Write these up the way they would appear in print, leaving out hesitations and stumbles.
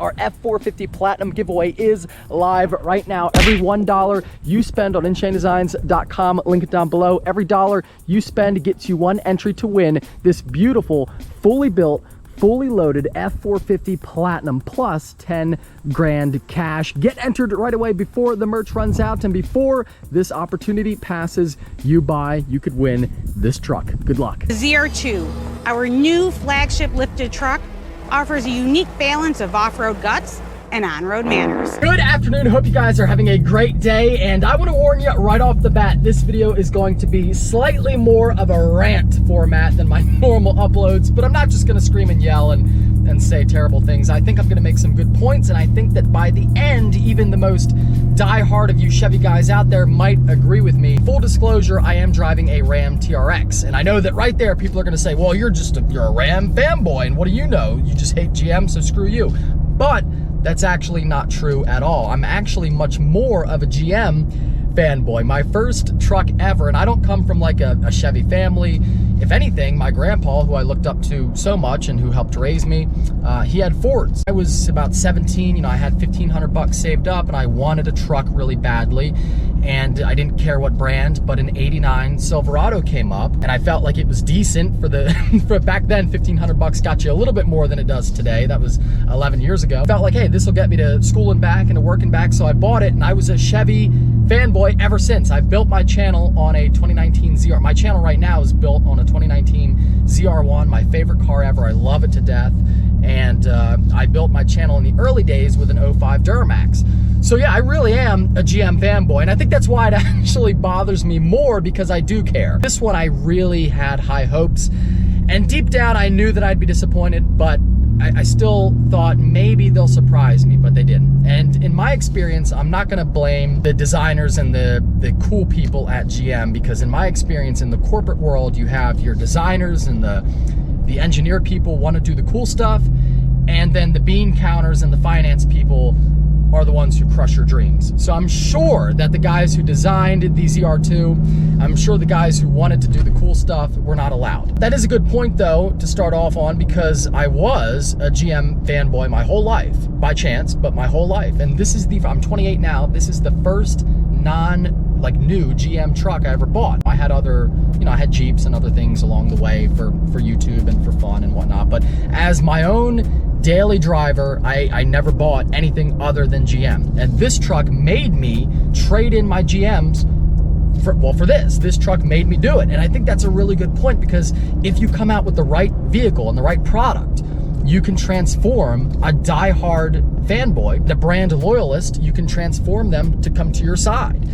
Our F450 Platinum giveaway is live right now. Every $1 you spend on InShaneDesigns.com, link it down below. Every dollar you spend gets you one entry to win this beautiful, fully built, fully loaded F450 Platinum plus 10 grand cash. Get entered right away before the merch runs out and before this opportunity passes you by. You could win this truck. Good luck. ZR2, our new flagship lifted truck, offers a unique balance of off-road guts and on-road manners. Good afternoon, hope you guys are having a great day, and I want to warn you right off the bat, this video is going to be slightly more of a rant format than my normal uploads, but I'm not just going to scream and yell and say terrible things. I think I'm going to make some good points, and I think that by the end, even the most die-hard of you Chevy guys out there might agree with me. Full disclosure, I am driving a Ram TRX, and I know that right there people are going to say, well, you're a Ram fanboy, and what do you know? You just hate GM, so screw you. But that's actually not true at all. I'm actually much more of a GM fanboy. My first truck ever, and I don't come from like a Chevy family. If anything, my grandpa, who I looked up to so much and who helped raise me, he had Fords. I was about 17, I had $1,500 saved up and I wanted a truck really badly. And I didn't care what brand, but an '89 Silverado came up and I felt like it was decent for back then. $1,500 got you a little bit more than it does today. That was 11 years ago. I felt like, hey, this will get me to school and back and to work and back. So I bought it and I was a Chevy fanboy ever since. I built my channel on a 2019 ZR. My channel right now is built on a 2019 ZR1, my favorite car ever. I love it to death. And I built my channel in the early days with an 05 Duramax. So yeah, I really am a GM fanboy, and I think that's why it actually bothers me more, because I do care. This one I really had high hopes, and deep down I knew that I'd be disappointed, but I still thought maybe they'll surprise me, but they didn't. And in my experience, I'm not gonna blame the designers and the cool people at GM, because in my experience in the corporate world, you have your designers and the engineer people want to do the cool stuff, and then the bean counters and the finance people are the ones who crush your dreams. So I'm sure that the guys who designed the ZR2, I'm sure the guys who wanted to do the cool stuff were not allowed. That is a good point though to start off on, because I was a GM fanboy my whole life, by chance, but my whole life. And this is I'm 28 now, this is the first new GM truck I ever bought. I had other, I had Jeeps and other things along the way for YouTube and for fun and whatnot, but as my own daily driver, I never bought anything other than GM. And this truck made me trade in my GMs for this. This truck made me do it. And I think that's a really good point, because if you come out with the right vehicle and the right product, you can transform a die-hard fanboy, the brand loyalist, you can transform them to come to your side.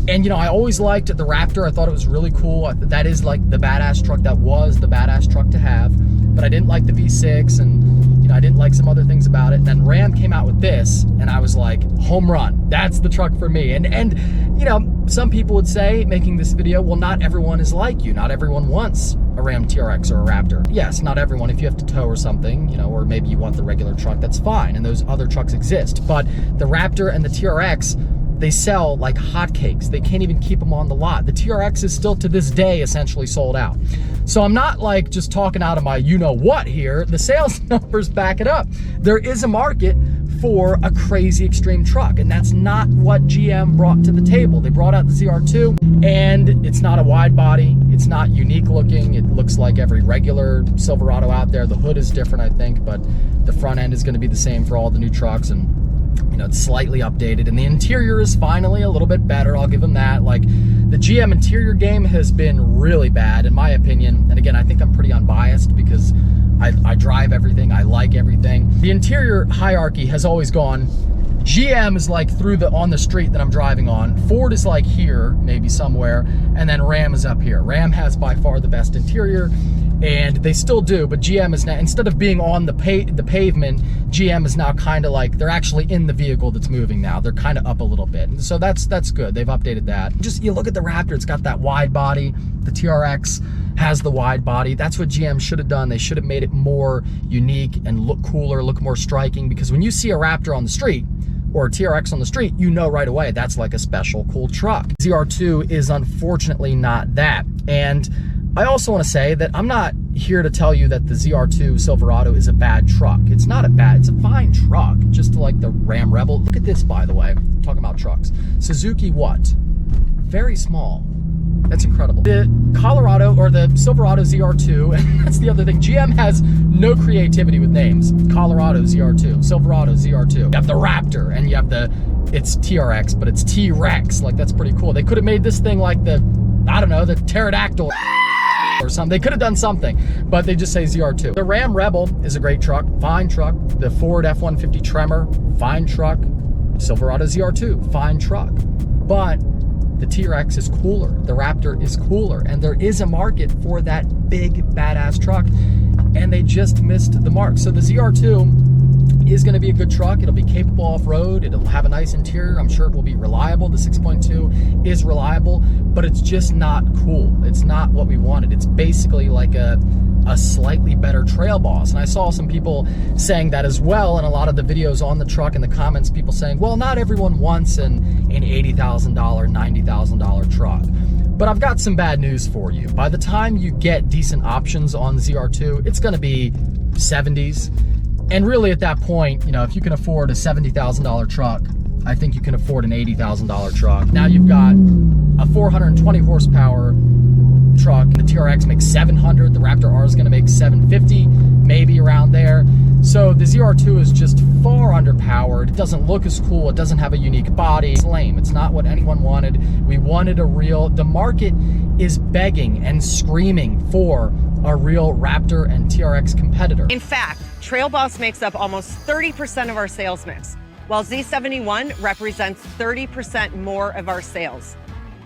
And I always liked the Raptor. I thought it was really cool. That is like the badass truck. That was the badass truck to have. But I didn't like the V6, and I didn't like some other things about it. And then Ram came out with this, and I was like, home run. That's the truck for me. And some people would say, making this video, well, not everyone is like you. Not everyone wants a Ram TRX or a Raptor. Yes, not everyone. If you have to tow or something, or maybe you want the regular truck, that's fine. And those other trucks exist. But the Raptor and the TRX, they sell like hotcakes. They can't even keep them on the lot. The TRX is still to this day essentially sold out. So I'm not like just talking out of my you-know-what here. The sales numbers back it up. There is a market for a crazy extreme truck, and that's not what GM brought to the table. They brought out the ZR2, and it's not a wide body. It's not unique looking. It looks like every regular Silverado out there. The hood is different, I think, but the front end is gonna be the same for all the new trucks, and it's slightly updated, and the interior is finally a little bit better. I'll give them that. Like, the GM interior game has been really bad in my opinion, and again, I think I'm pretty unbiased because I drive everything, I like everything. The interior hierarchy has always gone, GM is like on the street that I'm driving on, Ford is like here, maybe somewhere, and then Ram is up here. Ram has by far the best interior, and they still do, but GM is now, instead of being on the pavement, GM is now kind of like, they're actually in the vehicle that's moving now. They're kind of up a little bit. So that's good. They've updated that. Just, you look at the Raptor, it's got that wide body. The TRX has the wide body. That's what GM should have done. They should have made it more unique and look cooler, look more striking, because when you see a Raptor on the street, or a TRX on the street, you know right away that's like a special cool truck. ZR2 is unfortunately not that. And I also want to say that I'm not here to tell you that the ZR2 Silverado is a bad truck. It's not it's a fine truck, just like the Ram Rebel. Look at this, by the way, I'm talking about trucks. Suzuki what? Very small. That's incredible. The Colorado, or the Silverado ZR2, and that's the other thing, GM has no creativity with names. Colorado ZR2, Silverado ZR2. You have the Raptor, and you have it's TRX, but it's T-Rex. Like, that's pretty cool. They could have made this thing like the, I don't know, the pterodactyl or something. They could have done something, but they just say ZR2. The Ram Rebel is a great truck, fine truck. The Ford F-150 Tremor, fine truck. Silverado ZR2, fine truck. But the T-Rex is cooler, the Raptor is cooler, and there is a market for that big, badass truck, and they just missed the mark. So the ZR2 is gonna be a good truck. It'll be capable off-road, it'll have a nice interior, I'm sure it will be reliable. The 6.2 is reliable, but it's just not cool. It's not what we wanted. It's basically like a slightly better Trail Boss. And I saw some people saying that as well, and a lot of the videos on the truck in the comments, people saying, well, not everyone wants an $80,000, $90,000 truck. But I've got some bad news for you. By the time you get decent options on the ZR2, it's gonna be 70s. And really at that point, you know, if you can afford a $70,000 truck, I think you can afford an $80,000 truck. Now you've got a 420 horsepower truck. The TRX makes 700. The Raptor R is going to make 750, maybe around there. So the ZR2 is just far underpowered. It doesn't look as cool. It doesn't have a unique body. It's lame. It's not what anyone wanted. We wanted the market is begging and screaming for a real Raptor and TRX competitor. In fact, Trail Boss makes up almost 30% of our sales mix, while Z71 represents 30% more of our sales.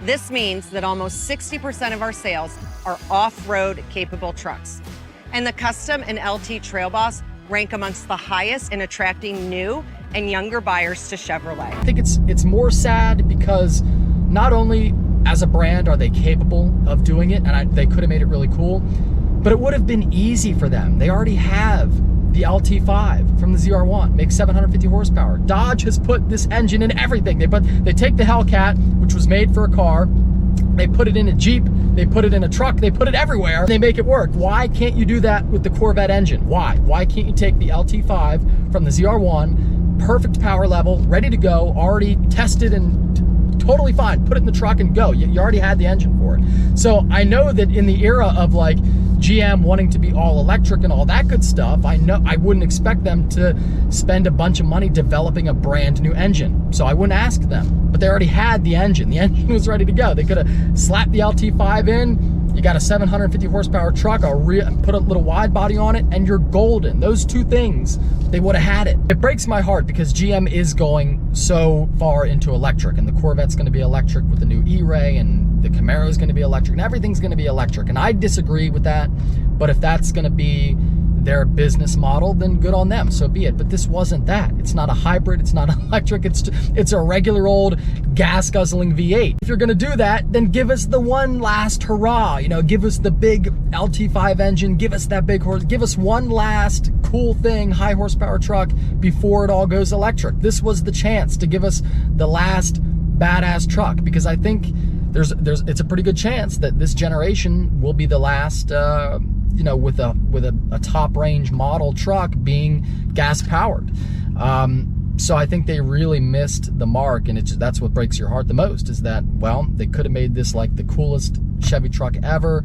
This means that almost 60% of our sales are off-road capable trucks. And the Custom and LT Trail Boss rank amongst the highest in attracting new and younger buyers to Chevrolet. I think it's more sad because not only as a brand are they capable of doing it, and they could have made it really cool, but it would have been easy for them. They already have the LT5 from the ZR1, makes 750 horsepower. Dodge has put this engine in everything. They take the Hellcat, which was made for a car, they put it in a Jeep, they put it in a truck, they put it everywhere, they make it work. Why can't you do that with the Corvette engine? Why? Why can't you take the LT5 from the ZR1, perfect power level, ready to go, already tested and totally fine, put it in the truck and go. You already had the engine for it. So I know that in the era of like GM wanting to be all electric and all that good stuff, I know I wouldn't expect them to spend a bunch of money developing a brand new engine. So I wouldn't ask them, but they already had the engine. The engine was ready to go. They could have slapped the LT5 in, you got a 750 horsepower truck, put a little wide body on it, and you're golden. Those two things, they would have had it. It breaks my heart because GM is going so far into electric, and the Corvette's gonna be electric with the new E-Ray, and the Camaro's gonna be electric, and everything's gonna be electric. And I disagree with that, but if that's gonna be their business model, then good on them, so be it. But this wasn't that. It's not a hybrid, it's not electric, it's a regular old gas guzzling V8. If you're gonna do that, then give us the one last hurrah, you know, give us the big LT5 engine, give us that big horse, give us one last cool thing, high horsepower truck before it all goes electric. This was the chance to give us the last badass truck, because I think it's a pretty good chance that this generation will be the last you know, with a top range model truck being gas powered. So I think they really missed the mark, and that's what breaks your heart the most, is that, well, they could have made this like the coolest Chevy truck ever.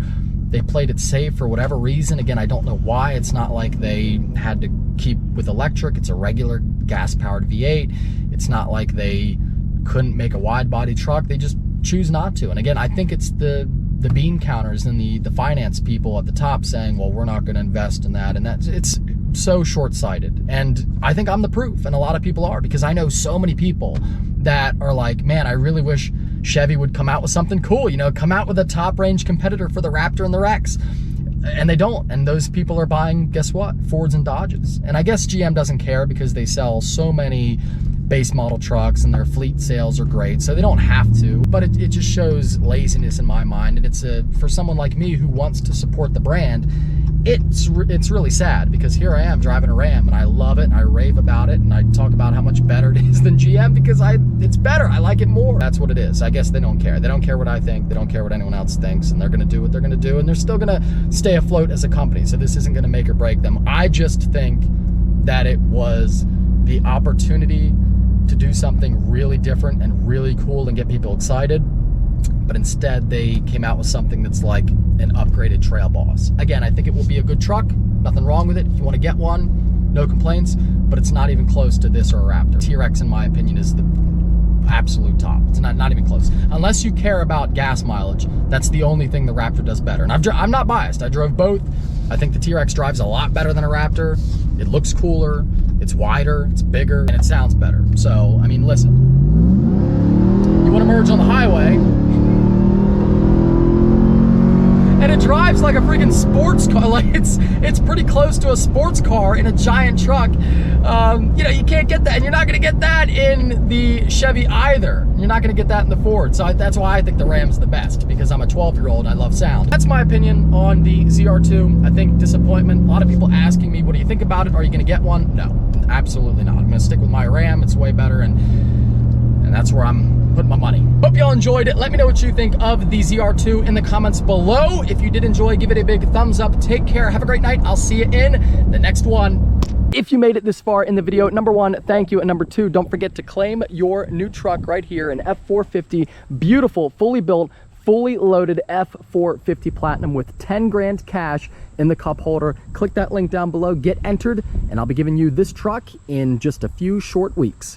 They played it safe for whatever reason. Again, I don't know why. It's not like they had to keep with electric. It's a regular gas powered V8. It's not like they couldn't make a wide body truck. They just choose not to. And again, I think it's the bean counters and the finance people at the top saying, well, we're not going to invest in that. And it's so short-sighted. And I think I'm the proof, and a lot of people are, because I know so many people that are like, man, I really wish Chevy would come out with something cool, you know, come out with a top range competitor for the Raptor and the Rex. And they don't. And those people are buying, guess what? Fords and Dodges. And I guess GM doesn't care because they sell so many base model trucks and their fleet sales are great, so they don't have to. But it just shows laziness in my mind. And it's for someone like me who wants to support the brand, it's really sad, because here I am driving a Ram and I love it and I rave about it and I talk about how much better it is than GM because it's better. I like it more. That's what it is. I guess they don't care. They don't care what I think. They don't care what anyone else thinks, and they're going to do what they're going to do, and they're still going to stay afloat as a company. So this isn't going to make or break them. I just think that it was the opportunity to do something really different and really cool and get people excited. But instead they came out with something that's like an upgraded Trail Boss. Again, I think it will be a good truck, nothing wrong with it. If you want to get one, no complaints, but it's not even close to this or a Raptor. T-Rex, in my opinion, is the absolute top. It's not even close. Unless you care about gas mileage, that's the only thing the Raptor does better. And I'm not biased. I drove both. I think the T-Rex drives a lot better than a Raptor. It looks cooler, it's wider, it's bigger, and it sounds better. So, I mean, listen. You want to merge on the highway, and it drives like a freaking sports car. Like it's pretty close to a sports car in a giant truck. You know, you can't get that, and you're not going to get that in the Chevy either. You're not going to get that in the Ford. So that's why I think the Ram's the best, because I'm a 12-year-old and I love sound. That's my opinion on the ZR2. I think disappointment. A lot of people asking me, what do you think about it? Are you going to get one? No, absolutely not. I'm going to stick with my Ram. It's way better, and that's where I'm putting my money. Hope y'all enjoyed it. Let me know what you think of the ZR2 in the comments below. If you did enjoy, give it a big thumbs up. Take care. Have a great night. I'll see you in the next one. If you made it this far in the video, number one, thank you. And number two, don't forget to claim your new truck right here, an F450, beautiful, fully built, fully loaded F450 Platinum with 10 grand cash in the cup holder. Click that link down below, get entered, and I'll be giving you this truck in just a few short weeks.